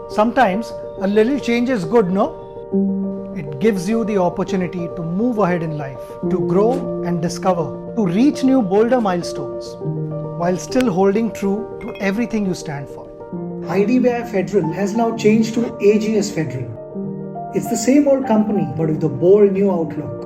Sometimes a little change is good, no? It gives you the opportunity to move ahead in life, to grow and discover, to reach new bolder milestones, while still holding true to everything you stand for. IDBI Federal has now changed to AGS Federal. It's the same old company but with a bold new outlook.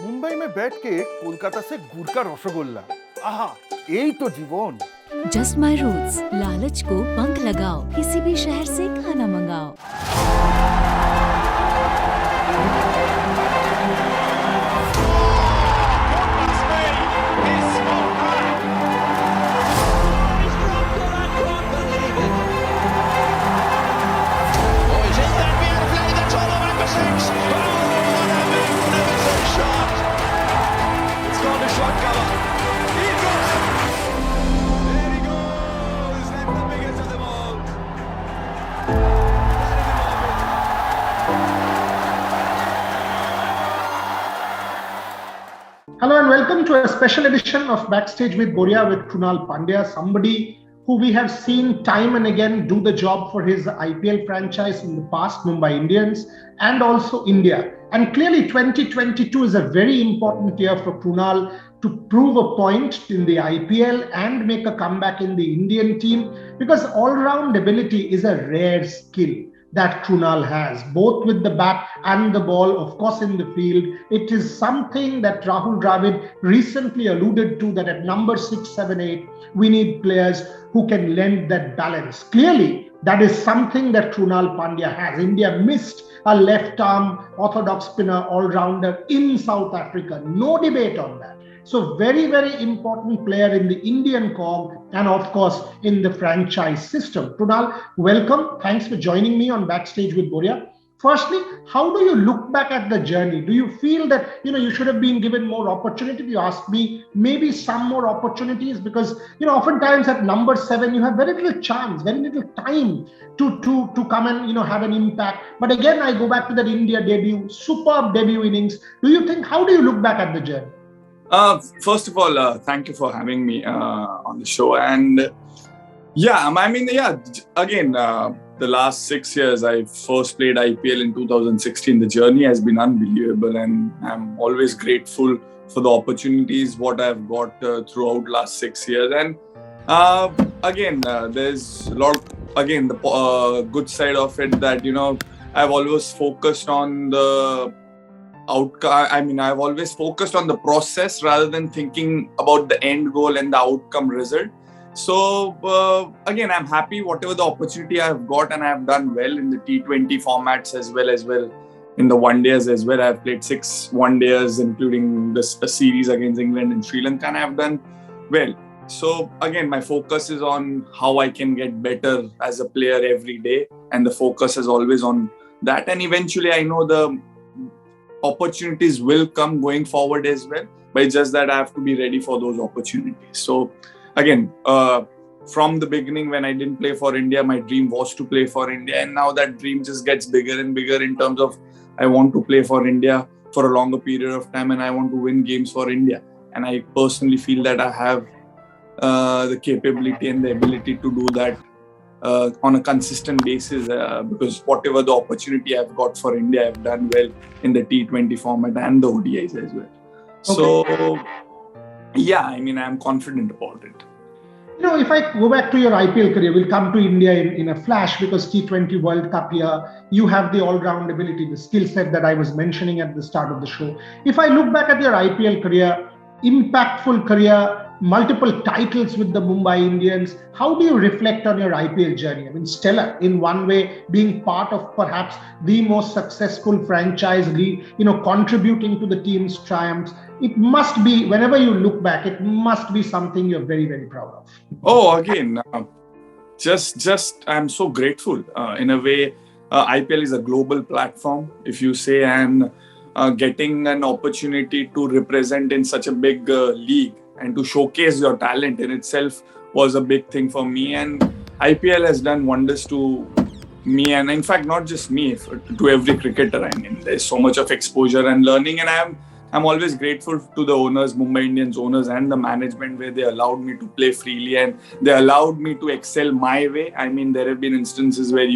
Mumbai में बैठ के कोलकाता से गुड़ का रसगुल्ला, आहा, यही तो जीवन। जस्ट माई रूट्स, लालच को पंख लगाओ, किसी भी शहर से खाना मंगाओ। Hello and welcome to a special edition of Backstage with Boria with Krunal Pandya, somebody who we have seen time and again do the job for his IPL franchise in the past, Mumbai Indians, and also India. And clearly 2022 is a very important year for Krunal to prove a point in the IPL and make a comeback in the Indian team, because all-round ability is a rare skill that Krunal has, both with the bat and the ball, of course, in the field. It is something that Rahul Dravid recently alluded to, that at number 6, 7, 8, we need players who can lend that balance. Clearly, that is something that Krunal Pandya has. India missed a left-arm orthodox spinner all-rounder in South Africa. No debate on that. So very, very important player in the Indian cog and of course in the franchise system. Krunal, welcome. Thanks for joining me on Backstage with Boria. Firstly, how do you look back at the journey? Do you feel that you should have been given more opportunity? You asked me maybe some more opportunities, because oftentimes at number 7 you have very little chance, very little time to come and have an impact. But again, I go back to that India debut, superb debut innings. How do you look back at the journey? First of all, thank you for having me on the show. And again, the last 6 years, I first played IPL in 2016. The journey has been unbelievable, and I'm always grateful for the opportunities what I've got throughout last 6 years. And there's a lot. Again, the good side of it that I've always focused on the outcome. I've always focused on the process rather than thinking about the end goal and the outcome result. So again, I'm happy whatever the opportunity I've got, and I've done well in the T20 formats as well in the one days as well. I've played 6 one days, including a series against England and Sri Lanka, and I've done well. So again, my focus is on how I can get better as a player every day, and the focus is always on that. And eventually, I know the opportunities will come going forward as well, but it's just that I have to be ready for those opportunities. So again, from the beginning when I didn't play for India, my dream was to play for India, and now that dream just gets bigger and bigger in terms of I want to play for India for a longer period of time, and I want to win games for India. And I personally feel that I have the capability and the ability to do that on a consistent basis, because whatever the opportunity I've got for India, I've done well in the T20 format and the ODIs as well. Okay. So I'm confident about it. If I go back to your IPL career, we'll come to India in a flash, because T20 World Cup here, you have the all-round ability, the skill set that I was mentioning at the start of the show. If I look back at your IPL career, impactful career, multiple titles with the Mumbai Indians, how do you reflect on your IPL journey? Stellar in one way, being part of perhaps the most successful franchise, contributing to the team's triumphs. It must be, whenever you look back, it must be something you're very, very proud of. Oh, again, just I'm so grateful. In a way, IPL is a global platform, if you say, and getting an opportunity to represent in such a big league and to showcase your talent in itself was a big thing for me. And IPL has done wonders to me, and in fact, not just me, to every cricketer. I mean, there's so much of exposure and learning, and I'm always grateful to the owners, Mumbai Indians owners, and the management, where they allowed me to play freely and they allowed me to excel my way. I mean, there have been instances where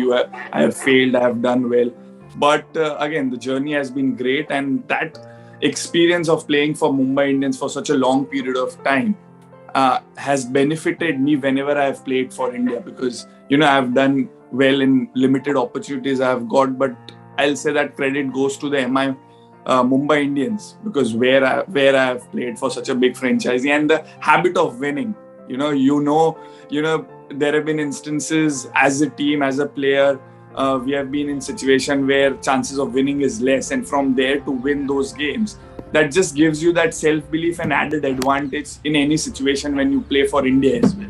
I have failed, I have done well, but again, the journey has been great, and that experience of playing for Mumbai Indians for such a long period of time has benefited me whenever I have played for India, because I've done well in limited opportunities I've got, but I'll say that credit goes to the Mumbai Indians, because where I have played for such a big franchise, and the habit of winning. There have been instances as a team, as a player, we have been in situation where chances of winning is less, and from there to win those games, that just gives you that self-belief and added advantage in any situation when you play for India as well.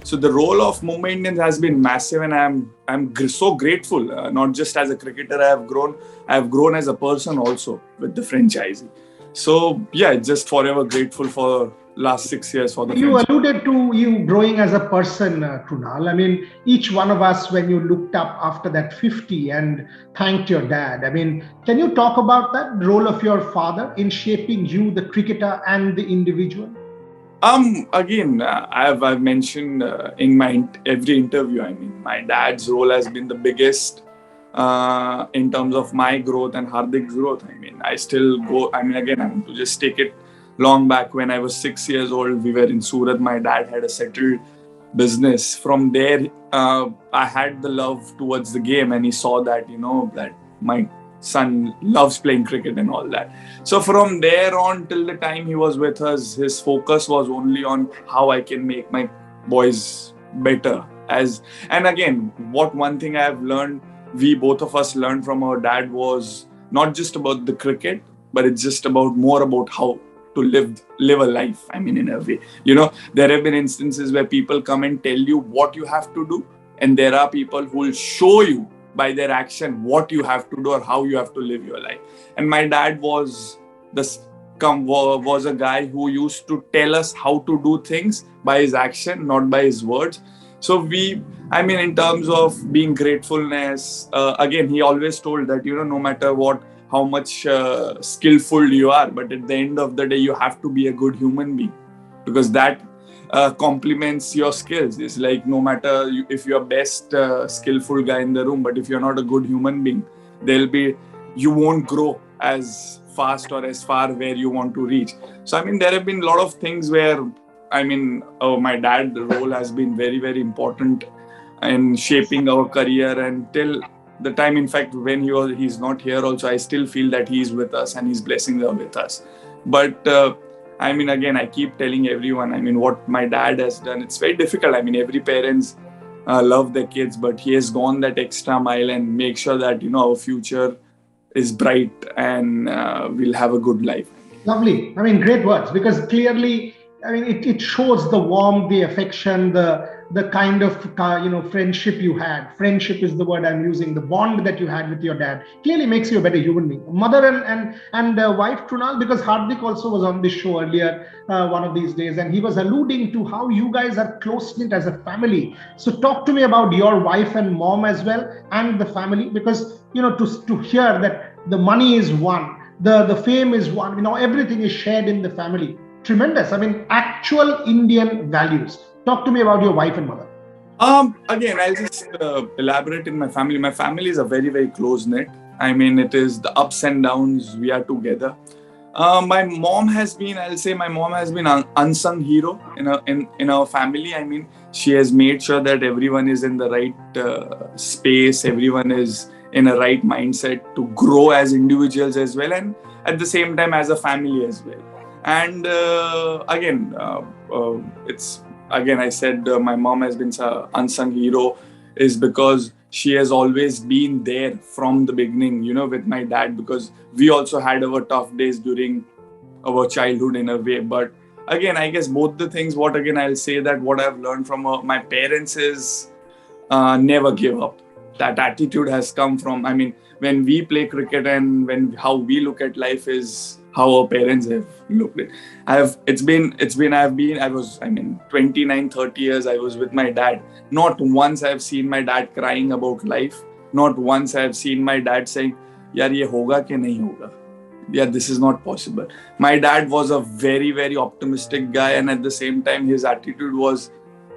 So the role of Mumbai Indians has been massive, and I'm so grateful. Not just as a cricketer, I have grown as a person also with the franchise. So yeah, just forever grateful for last 6 years for the You franchise. alluded to you growing as a person, Krunal. I mean, each one of us, when you looked up after that 50 and thanked your dad, I mean, can you talk about that role of your father in shaping you, the cricketer and the individual? Again, I've mentioned in my every interview, I mean, my dad's role has been the biggest in terms of my growth and Hardik's growth. I mean, I still go, I mean, again, I'm to just take it long back. When I was 6 years old, we were in Surat. My dad had a settled business. From there, I had the love towards the game, and he saw that, that my son loves playing cricket and all that. So from there on till the time he was with us, his focus was only on how I can make my boys better. And again, what one thing I have learned, we both of us learned from our dad, was not just about the cricket, but it's just more about how to live a life. I mean, in a way, there have been instances where people come and tell you what you have to do, and there are people who will show you by their action what you have to do or how you have to live your life. And my dad was a guy who used to tell us how to do things by his action, not by his words. So in terms of being gratefulness, again, he always told that, no matter how much skillful you are, but at the end of the day, you have to be a good human being, because that complements your skills. It's like, no matter if you're best skillful guy in the room, but if you're not a good human being, you won't grow as fast or as far where you want to reach. So there have been a lot of things where my dad's role has been very, very important in shaping our career until the time. In fact, when he's not here also, I still feel that he's with us and his blessings are with us. But again, I keep telling everyone, what my dad has done, it's very difficult. Every parents love their kids, but he has gone that extra mile and make sure that, our future is bright and we'll have a good life. Lovely. Great words, because clearly, it shows the warmth, the affection, the kind of, friendship you had. Friendship is the word I'm using. The bond that you had with your dad clearly makes you a better human being. Mother and wife, Krunal, because Hardik also was on this show earlier one of these days, and he was alluding to how you guys are close-knit as a family. So talk to me about your wife and mom as well, and the family, because, to hear that the money is one, the fame is one, everything is shared in the family. Tremendous. Actual Indian values. Talk to me about your wife and mother. Again, I'll just elaborate in my family. My family is a very, very close-knit. It is the ups and downs. We are together. My mom has been, an unsung hero in our family. She has made sure that everyone is in the right space. Everyone is in a right mindset to grow as individuals as well, and at the same time as a family as well. And I said my mom has been an unsung hero is because she has always been there from the beginning, with my dad, because we also had our tough days during our childhood in a way. But again, I guess both the things, I'll say that what I've learned from my parents is never give up. That attitude has come from, I mean, when we play cricket and how we look at life is how our parents have looked at. I was 29, 30 years I was with my dad. Not once I've seen my dad crying about life. Not once I've seen my dad saying, yaar ye hoga ke nahi hoga. Yeah, this is not possible. My dad was a very, very optimistic guy, and at the same time, his attitude was,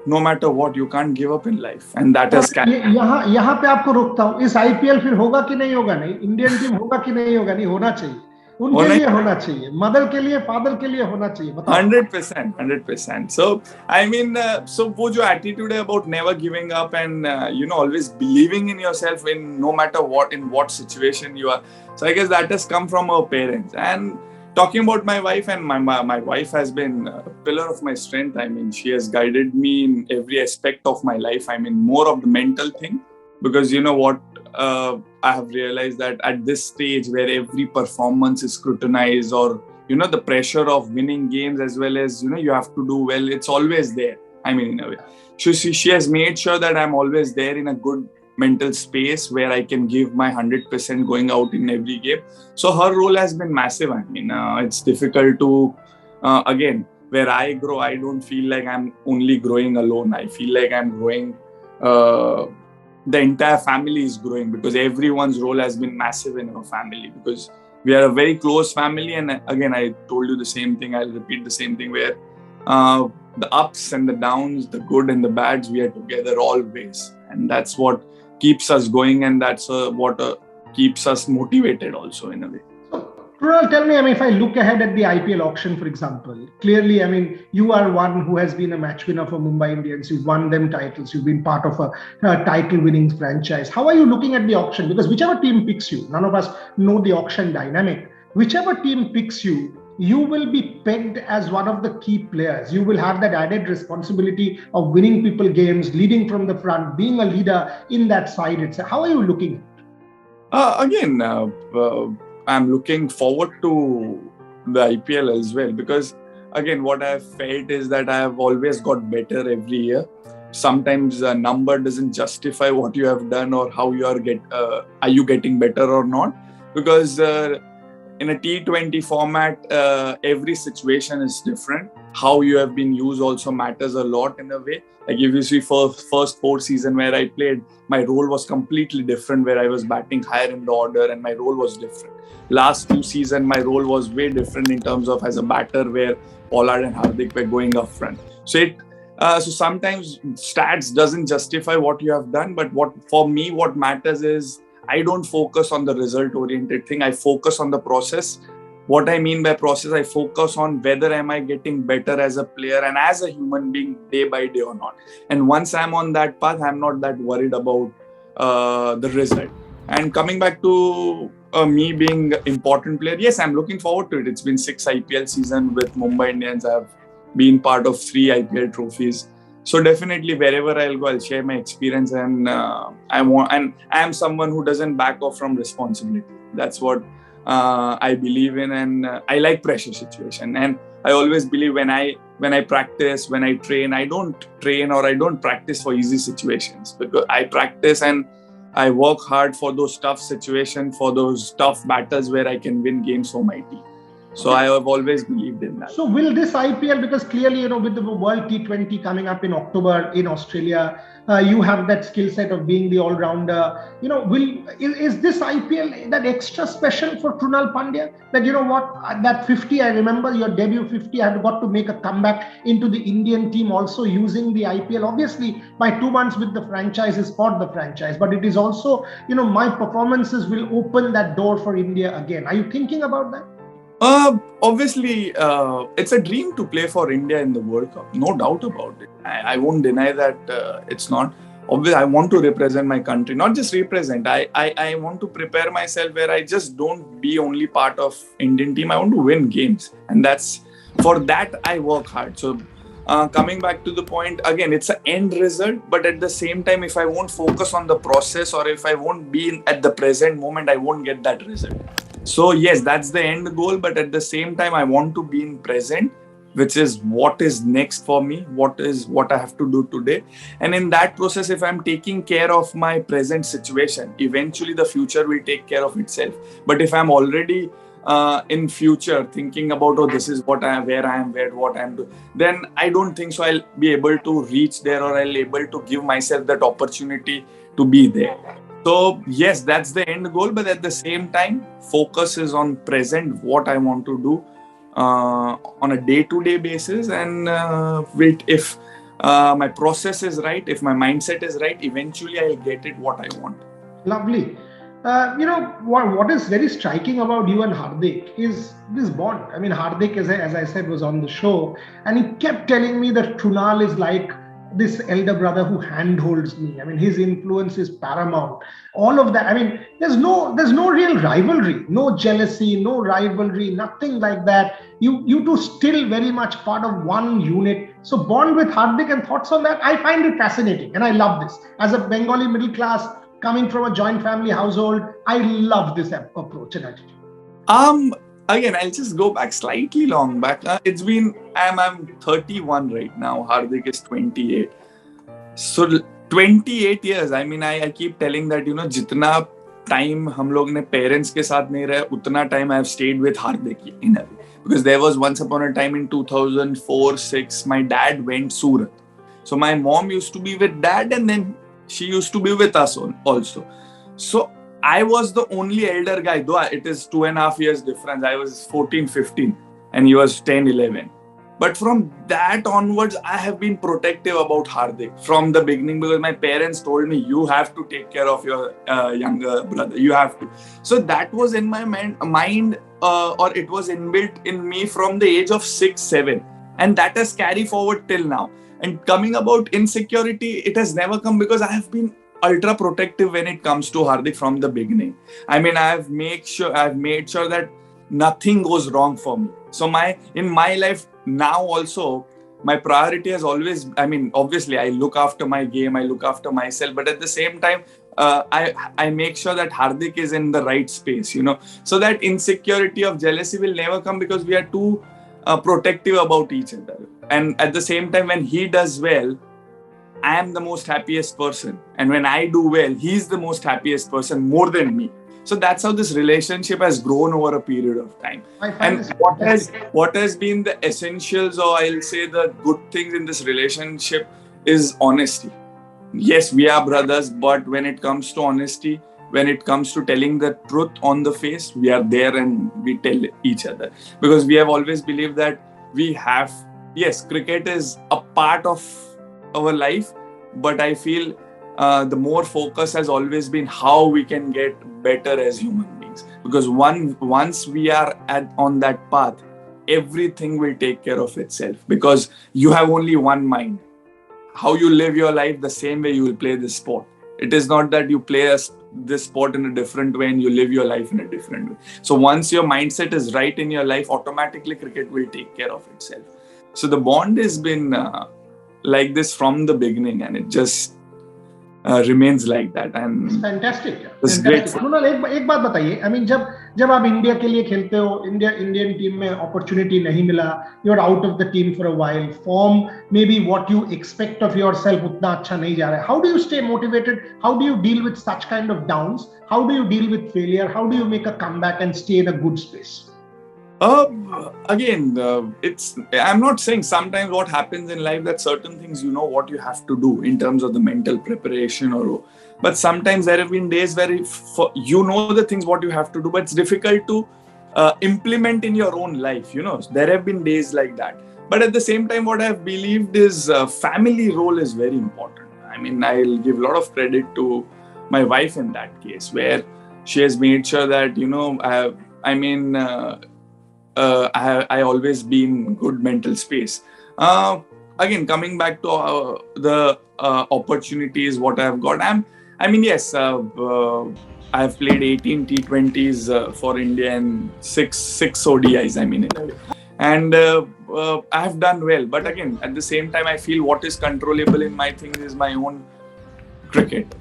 no matter what, you can't give up in life, and that has carried. यहाँ पे आपको रोकता हूँ. इस IPL फिर होगा कि नहीं होगा? नहीं. इंडियन टीम होगा कि नहीं होगा? नहीं, होना चाहिए. उनके लिए होना चाहिए. मदर के लिए, फादर के लिए होना चाहिए. 100%. So I mean, so वो जो attitude है about never giving up and always believing in yourself in no matter what, in what situation you are. So I guess that has come from our parents. And talking about my wife, and my wife has been a pillar of my strength. I mean, she has guided me in every aspect of my life. I mean, more of the mental thing, because you know what, I have realized that at this stage where every performance is scrutinized, or the pressure of winning games as well as you have to do well, it's always there. I mean, in a way, she has made sure that I'm always there in a good mental space where I can give my 100% going out in every game. So her role has been massive. I mean, it's difficult to, again, where I grow, I don't feel like I'm only growing alone. I feel like I'm growing, the entire family is growing, because everyone's role has been massive in our family, because we are a very close family. And again, I told you the same thing, I'll repeat the same thing, where the ups and the downs, the good and the bads, we are together always. And that's what keeps us going, and that's what keeps us motivated also in a way. Krunal, tell me, I mean, if I look ahead at the IPL auction, for example, clearly, I mean, you are one who has been a match winner for Mumbai Indians. You've won them titles. You've been part of a title-winning franchise. How are you looking at the auction? Because whichever team picks you, none of us know the auction dynamic. Whichever team picks you, you will be pegged as one of the key players. You will have that added responsibility of winning people games, leading from the front, being a leader in that side. How are you looking? I'm looking forward to the IPL as well, because again, what I've felt is that I have always got better every year. Sometimes a number doesn't justify what you have done or how you are you getting better or not, because in a T20 format, every situation is different. How you have been used also matters a lot in a way. Like if you see first 4 seasons where I played, my role was completely different, where I was batting higher in the order and my role was different. Last 2 seasons, my role was way different in terms of as a batter, where Pollard and Hardik were going up front. So sometimes stats doesn't justify what you have done, but for me, what matters is I don't focus on the result-oriented thing. I focus on the process. What I mean by process, I focus on whether am I getting better as a player and as a human being day by day or not. And once I'm on that path, I'm not that worried about the result. And coming back to me being an important player, yes, I'm looking forward to it. It's been 6 IPL seasons with Mumbai Indians. I've been part of 3 IPL trophies. So definitely wherever I'll go, I'll share my experience, and I'm someone who doesn't back off from responsibility. That's what I believe in, and I like pressure situation. And I always believe when I practice, when I train, I don't train or I don't practice for easy situations, because I practice and I work hard for those tough situations, for those tough battles where I can win games for my team. So I have always believed in that. So will this IPL, because clearly, with the World T20 coming up in October in Australia, you have that skill set of being the all-rounder. Is this IPL that extra special for Krunal Pandya? That that 50, I remember your debut 50, I got to make a comeback into the Indian team also using the IPL. Obviously, my 2 months with the franchise is for the franchise, but it is also, my performances will open that door for India again. Are you thinking about that? Obviously, it's a dream to play for India in the World Cup. No doubt about it. I won't deny that it's not. Obviously, I want to represent my country. Not just represent. I want to prepare myself where I just don't be only part of Indian team. I want to win games. And for that, I work hard. So coming back to the point, again, it's an end result. But at the same time, if I won't focus on the process, or if I won't be at the present moment, I won't get that result. So yes, that's the end goal, but at the same time, I want to be in present which is what is next for me, what I have to do today. And in that process, if I'm taking care of my present situation, eventually the future will take care of itself. But if I'm already in future thinking about, oh, this is what I am, where I am, what I am doing, then I don't think so I'll be able to reach there, or I'll be able to give myself that opportunity to be there. So yes, that's the end goal, but at the same time, focus is on present, what I want to do on a day-to-day basis, and if my process is right, if my mindset is right, eventually I'll get it what I want. Lovely. What is very striking about you and Hardik is this bond. I mean, Hardik, as I said, was on the show, and he kept telling me that Krunal is like this elder brother who handholds me. I mean, his influence is paramount. All of that. I mean, there's no real rivalry, no jealousy, no rivalry, nothing like that. You two still very much part of one unit. So bond with Hardik, and thoughts on that. I find it fascinating, and I love this. As a Bengali middle class coming from a joint family household, I love this approach and attitude. Again, I'll just go back slightly long back. I'm 31 right now. Hardik is 28. So 28 years. I mean, I keep telling that, jitna time hum log ne parents ke saath nahi rahe, utna time I have stayed with Hardik in a way. Because there was once upon a time in 2004-06, my dad went Surat. So my mom used to be with dad, and then she used to be with us also. So I was the only elder guy, though it is 2.5 years difference. I was 14, 15 and he was 10, 11. But from that onwards, I have been protective about Hardik from the beginning, because my parents told me, you have to take care of your younger brother. You have to. So that was in my mind, or it was inbuilt in me from the age of 6, 7. And that has carried forward till now. And coming about insecurity, it has never come, because I have been ultra protective when it comes to Hardik from the beginning. I mean, I've made sure that nothing goes wrong for me. So in my life now also, my priority has always, I mean, obviously I look after my game, I look after myself, but at the same time, I make sure that Hardik is in the right space, so that insecurity of jealousy will never come, because we are too protective about each other. And at the same time, when he does well, I am the most happiest person. And when I do well, he's the most happiest person, more than me. So that's how this relationship has grown over a period of time. And what has been the essentials, or I'll say the good things in this relationship, is honesty. Yes, we are brothers, but when it comes to honesty, when it comes to telling the truth on the face, we are there and we tell each other. Because we have always believed that yes, cricket is a part of our life, but I feel the more focus has always been how we can get better as human beings. Because once we are on that path, everything will take care of itself, because you have only one mind. How you live your life, the same way you will play this sport. It is not that you play this sport in a different way and you live your life in a different way. So once your mindset is right in your life, automatically cricket will take care of itself. So the bond has been like this from the beginning, and it just remains like that. And it's fantastic. It's great. Krunal, एक बात बताइए. I mean, जब आप India के लिए खेलते हो, Indian team में opportunity नहीं मिला, you're out of the team for a while, form maybe what you expect of yourself उतना अच्छा नहीं जा रहा है. How do you stay motivated? How do you deal with such kind of downs? How do you deal with failure? How do you make a comeback and stay in a good space? I'm not saying sometimes what happens in life, that certain things you know what you have to do in terms of the mental preparation, but sometimes there have been days where you know the things what you have to do, but it's difficult to implement in your own life. There have been days like that. But at the same time, what I've believed is family role is very important. I mean, I'll give a lot of credit to my wife in that case, where she has made sure that I always been good mental space. Again, coming back to the opportunities what I have got. Yes, I have played 18 T20s for India and six ODIs. And I have done well. But again, at the same time, I feel what is controllable in my things is my own cricket.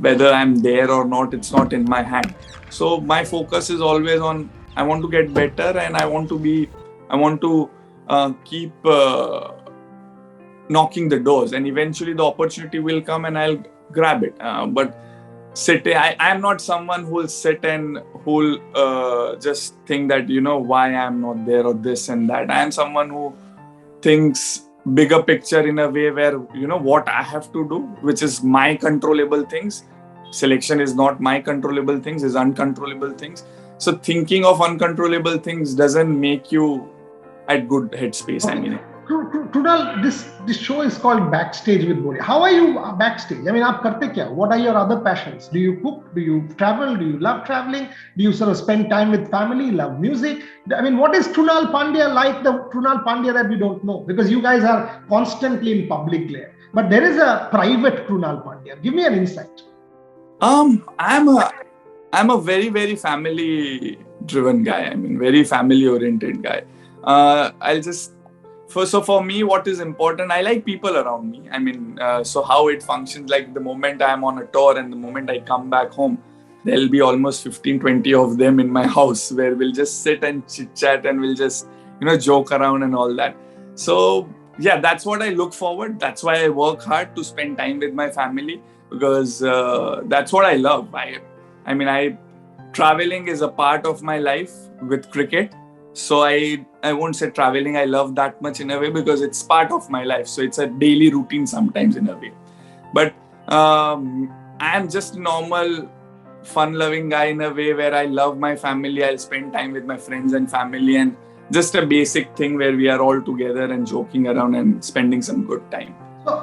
Whether I'm there or not, it's not in my hand. So my focus is always on, I want to get better, and I want to keep knocking the doors, and eventually the opportunity will come and I'll grab it. But I am not someone who will sit and who will just think that, why I'm not there or this and that. I am someone who thinks bigger picture in a way where, what I have to do, which is my controllable things. Selection is not my controllable things, is uncontrollable things. So thinking of uncontrollable things doesn't make you at good headspace. Okay. I mean, Krunal, this show is called Backstage with Boria. How are you backstage? I mean, aap karte kya? What are your other passions? Do you cook? Do you travel? Do you love traveling? Do you sort of spend time with family? Love music? I mean, what is Krunal Pandya like, the Krunal Pandya that we don't know? Because you guys are constantly in public glare. But there is a private Krunal Pandya. Give me an insight. I'm a very, very family driven guy. I mean, very family oriented guy. So for me, what is important, I like people around me. I mean, so how it functions, like the moment I'm on a tour and the moment I come back home, there'll be almost 15, 20 of them in my house where we'll just sit and chit chat and we'll just, joke around and all that. So yeah, that's what I look forward. That's why I work hard to spend time with my family, because that's what I love. Traveling is a part of my life with cricket. So I won't say traveling I love that much in a way, because it's part of my life. So it's a daily routine sometimes in a way. But I'm just a normal, fun-loving guy in a way where I love my family. I'll spend time with my friends and family, and just a basic thing where we are all together and joking around and spending some good time.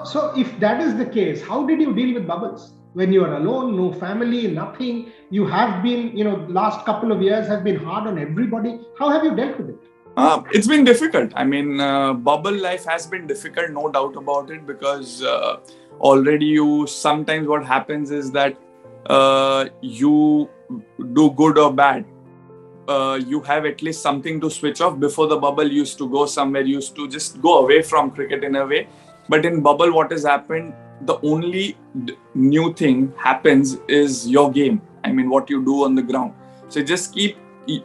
So if that is the case, how did you deal with bubbles? When you are alone, no family, nothing, you have been, last couple of years have been hard on everybody. How have you dealt with it? It's been difficult. I mean, bubble life has been difficult, no doubt about it, because already sometimes what happens is that you do good or bad. You have at least something to switch off. Before the bubble, used to go somewhere, used to just go away from cricket in a way. But in bubble, what has happened, the only new thing happens is your game. I mean, what you do on the ground. So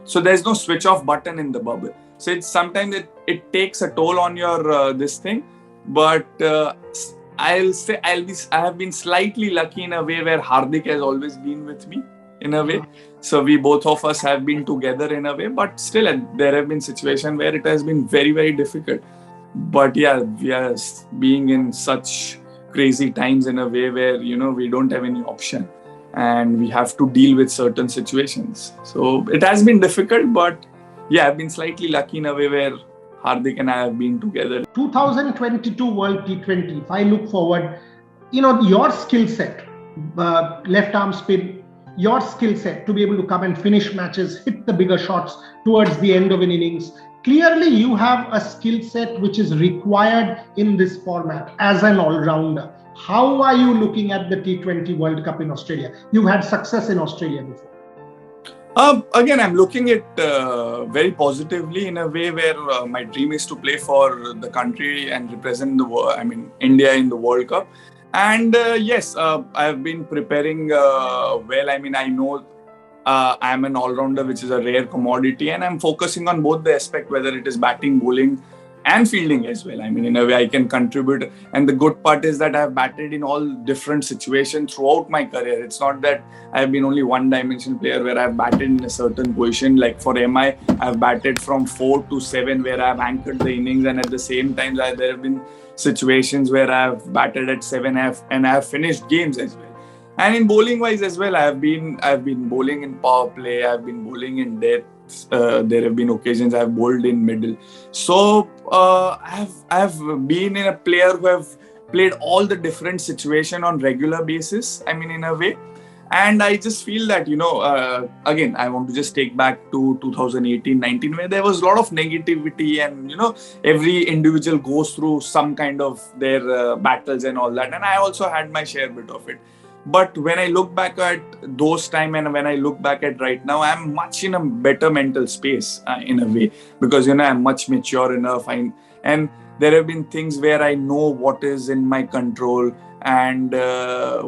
so there's no switch off button in the bubble. So it's sometimes it takes a toll on your this thing. But I'll say I have been slightly lucky in a way where Hardik has always been with me in a way. So we both of us have been together in a way. But still, there have been situations where it has been very, very difficult. But yeah, we are being in such crazy times in a way where, we don't have any option and we have to deal with certain situations. So it has been difficult, but yeah, I've been slightly lucky in a way where Hardik and I have been together. 2022 World T20, if I look forward, your skill set, left arm spin, your skill set to be able to come and finish matches, hit the bigger shots towards the end of an innings. Clearly, you have a skill set which is required in this format as an all-rounder. How are you looking at the T20 World Cup in Australia? You've had success in Australia before. Again, I'm looking at very positively in a way where my dream is to play for the country and represent India in the World Cup. And yes, I've been preparing well. I know I'm an all-rounder, which is a rare commodity, and I'm focusing on both the aspect, whether it is batting, bowling, and fielding as well. In a way, I can contribute. And the good part is that I've batted in all different situations throughout my career. It's not that I've been only one-dimensional player where I've batted in a certain position. Like for MI, I've batted from 4 to 7 where I've anchored the innings, and at the same time, there have been situations where I've batted at 7 and I've finished games as well. And in bowling wise as well, I've been bowling in power play, I've been bowling in deaths. There have been occasions I've bowled in middle. So I've been in a player who have played all the different situations on regular basis. In a way, and I just feel that again, I want to just take back to 2018-19 where there was a lot of negativity, and every individual goes through some kind of their battles and all that, and I also had my share bit of it. But when I look back at those time and when I look back at right now, I'm much in a better mental space in a way, because I'm much mature enough, and there have been things where I know what is in my control and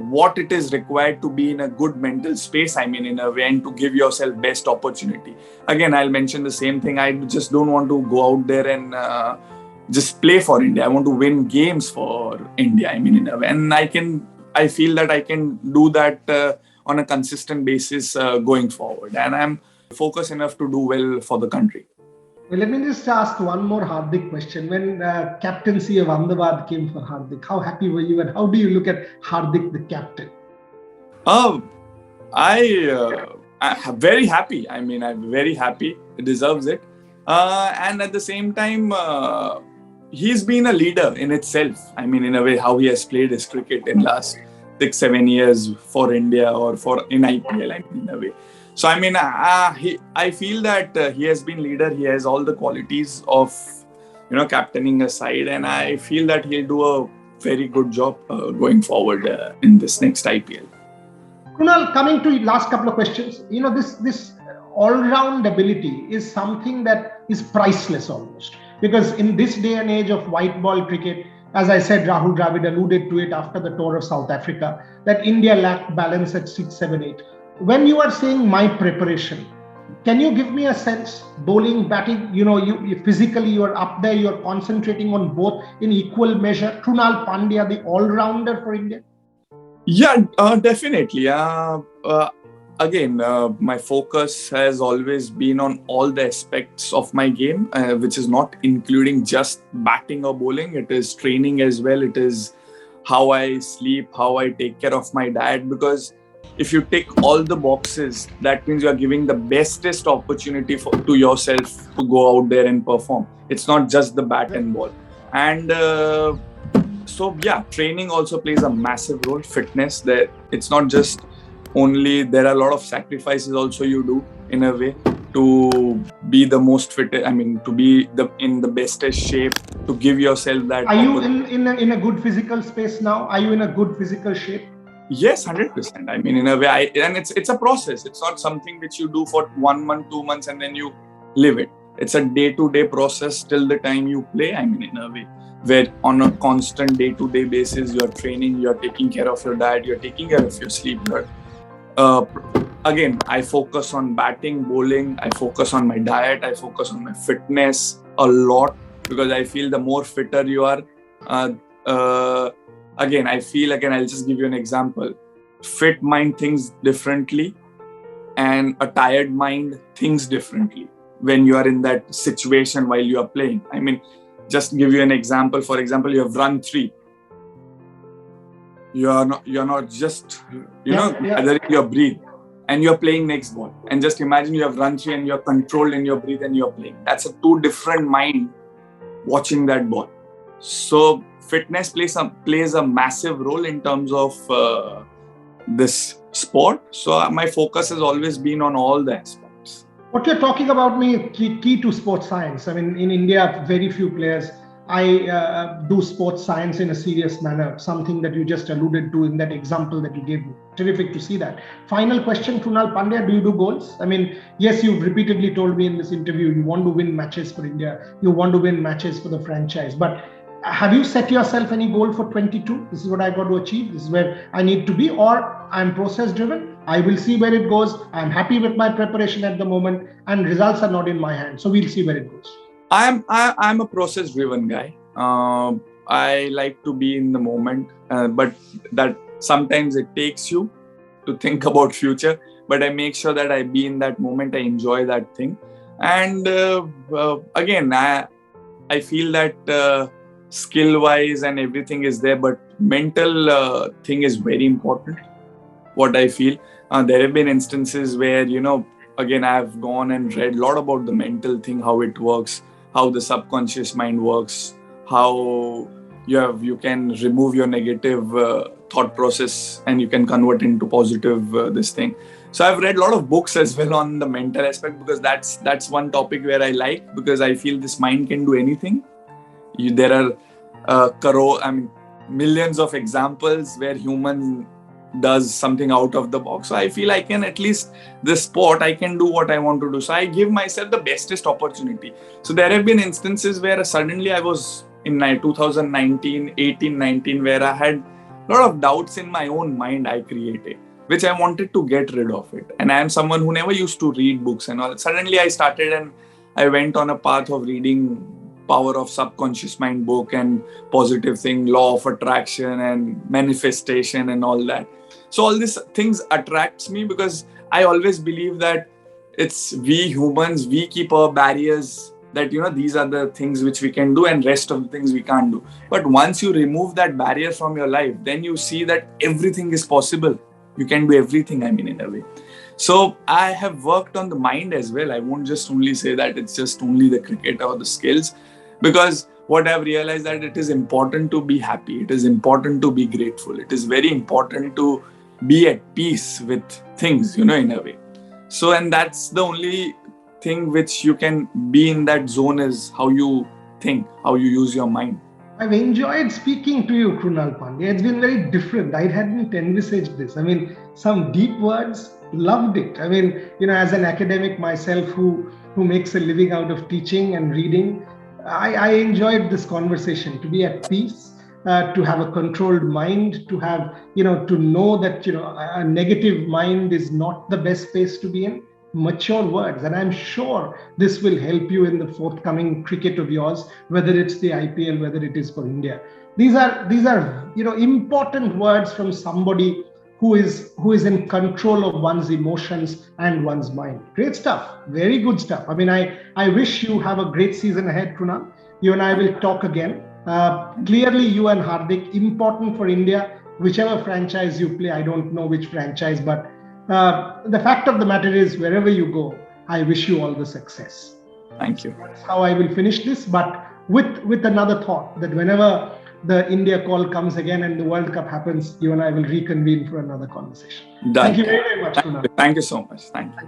what it is required to be in a good mental space, I mean, in a way, and to give yourself best opportunity. Again, I'll mention the same thing. I just don't want to go out there and just play for India. I want to win games for India, I mean, in a way. And I feel that I can do that on a consistent basis going forward. And I'm focused enough to do well for the country. Well, let me just ask one more Hardik question. When captaincy of Ahmedabad came for Hardik, how happy were you, and how do you look at Hardik, the captain? I'm very happy. I mean, I'm very happy. He deserves it. And at the same time, he's been a leader in itself. I mean, in a way, how he has played his cricket in last 6-7 years for India or in IPL, I mean, in a way. So, I mean, I feel that he has been leader. He has all the qualities of, captaining a side. And I feel that he'll do a very good job going forward in this next IPL. Krunal, coming to last couple of questions, this all-round ability is something that is priceless almost. Because in this day and age of white ball cricket, as I said, Rahul Dravid alluded to it after the tour of South Africa, that India lacked balance at 6, 7, 8. When you are saying my preparation, can you give me a sense, bowling, batting, you physically you are up there, you are concentrating on both in equal measure? Krunal Pandya, the all-rounder for India? Yeah, definitely. Again, my focus has always been on all the aspects of my game, which is not including just batting or bowling. It is training as well. It is how I sleep, how I take care of my diet. Because if you tick all the boxes, that means you are giving the bestest opportunity to yourself to go out there and perform. It's not just the bat and ball. And so, yeah, training also plays a massive role. Fitness, that it's not just only, there are a lot of sacrifices also you do in a way to be the most fit. I mean, to be in the bestest shape, to give yourself that. Are you in a good physical space now? Are you in a good physical shape? Yes, 100%. I mean, in a way, and it's a process. It's not something which you do for 1 month, 2 months, and then you live it. It's a day-to-day process till the time you play. I mean, in a way, where on a constant day-to-day basis, you're training, you're taking care of your diet, you're taking care of your sleep. Again, I focus on batting, bowling. I focus on my diet. I focus on my fitness a lot because I feel the more fitter you are. Again, I'll just give you an example. Fit mind thinks differently and a tired mind thinks differently when you are in that situation while you are playing. I mean, just give you an example. For example, you have run 3. You're not just, gathering your breath and you're playing next ball. And just imagine you have run 3 and you're controlled in your breath and you're playing. That's a 2 different mind watching that ball. So fitness plays a massive role in terms of this sport. So my focus has always been on all the aspects. What you're talking about me key to sports science. I mean, in India, very few players. I do sports science in a serious manner, something that you just alluded to in that example that you gave me. Terrific to see that. Final question, Krunal Pandya, do you do goals? I mean, yes, you've repeatedly told me in this interview, you want to win matches for India, you want to win matches for the franchise, but have you set yourself any goal for 22? This is what I got to achieve. This is where I need to be, or I'm process driven. I will see where it goes. I'm happy with my preparation at the moment and results are not in my hands. So we'll see where it goes. I'm a process driven guy. I like to be in the moment, but that sometimes it takes you to think about future, but I make sure that I be in that moment. I enjoy that thing. And again, I feel that skill wise and everything is there, but mental thing is very important. What I feel, there have been instances where, again, I've gone and read a lot about the mental thing, how it works, how the subconscious mind works, how you can remove your negative thought process and you can convert into positive this thing. So I've read a lot of books as well on the mental aspect because that's one topic where I like, because I feel this mind can do anything. There are millions of examples where human does something out of the box. So I feel I can, at least this sport, I can do what I want to do. So I give myself the bestest opportunity. So there have been instances where suddenly I was in 2019, 18, 19, where I had a lot of doubts in my own mind I created, which I wanted to get rid of it. And I am someone who never used to read books and all. Suddenly I started and I went on a path of reading Power of Subconscious Mind book and Positive Thing, Law of Attraction and Manifestation and all that. So all these things attracts me because I always believe that it's we humans, we keep our barriers that, these are the things which we can do and rest of the things we can't do. But once you remove that barrier from your life, then you see that everything is possible. You can do everything, in a way. So I have worked on the mind as well. I won't just only say that it's just only the cricket or the skills, because what I've realized that it is important to be happy. It is important to be grateful. It is very important to be at peace with things, in a way. So, and that's the only thing which you can be in that zone is how you think, how you use your mind. I've enjoyed speaking to you, Krunal Pandya. It's been very different. I hadn't envisaged this. Some deep words, loved it. As an academic myself who makes a living out of teaching and reading, I enjoyed this conversation, to be at peace, to have a controlled mind, to have, to know that, a negative mind is not the best space to be in. Mature words, and I'm sure this will help you in the forthcoming cricket of yours, whether it's the IPL, whether it is for India. These are important words from somebody who is in control of one's emotions and one's mind. Great stuff, very good stuff. I wish you have a great season ahead, Krunal. You and I will talk again. Clearly, you and Hardik, important for India. Whichever franchise you play, I don't know which franchise, but the fact of the matter is, wherever you go, I wish you all the success. Thank you. That's how I will finish this, but with another thought that whenever the India call comes again and the World Cup happens, you and I will reconvene for another conversation. Done. Thank you very, very much, Krunal. Thank you so much. Thank you.